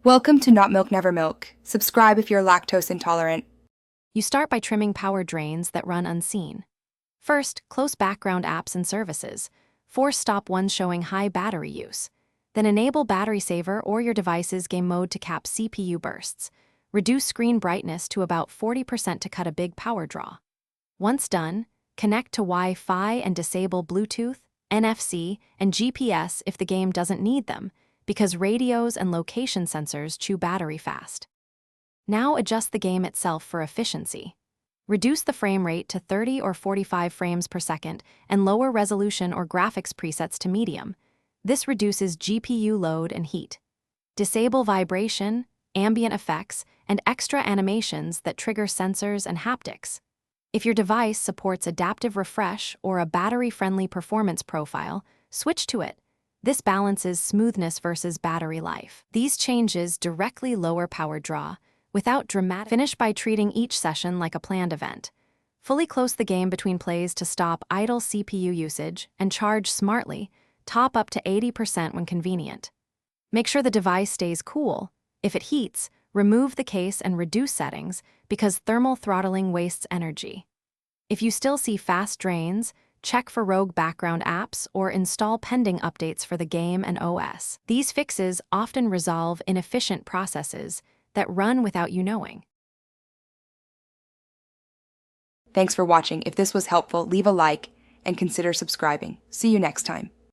Welcome to Not Milk Never Milk. Subscribe if you're lactose intolerant. You start by trimming power drains that run unseen. First, close background apps and services. Force stop ones showing high battery use. Then enable Battery Saver or your device's game mode to cap CPU bursts. Reduce screen brightness to about 40% to cut a big power draw. Once done, connect to Wi-Fi and disable Bluetooth, NFC, and GPS if the game doesn't need them, because radios and location sensors chew battery fast. Now adjust the game itself for efficiency. Reduce the frame rate to 30 or 45 frames per second and lower resolution or graphics presets to medium. This reduces GPU load and heat. Disable vibration, ambient effects, and extra animations that trigger sensors and haptics. If your device supports adaptive refresh or a battery-friendly performance profile, switch to it. This balances smoothness versus battery life. These changes directly lower power draw, without dramatic. Finish by treating each session like a planned event. Fully close the game between plays to stop idle CPU usage and charge smartly. Top up to 80% when convenient. Make sure the device stays cool. If it heats, remove the case and reduce settings because thermal throttling wastes energy. If you still see fast drains, check for rogue background apps or install pending updates for the game and OS. These fixes often resolve inefficient processes that run without you knowing. Thanks for watching. If this was helpful, leave a like and consider subscribing. See you next time.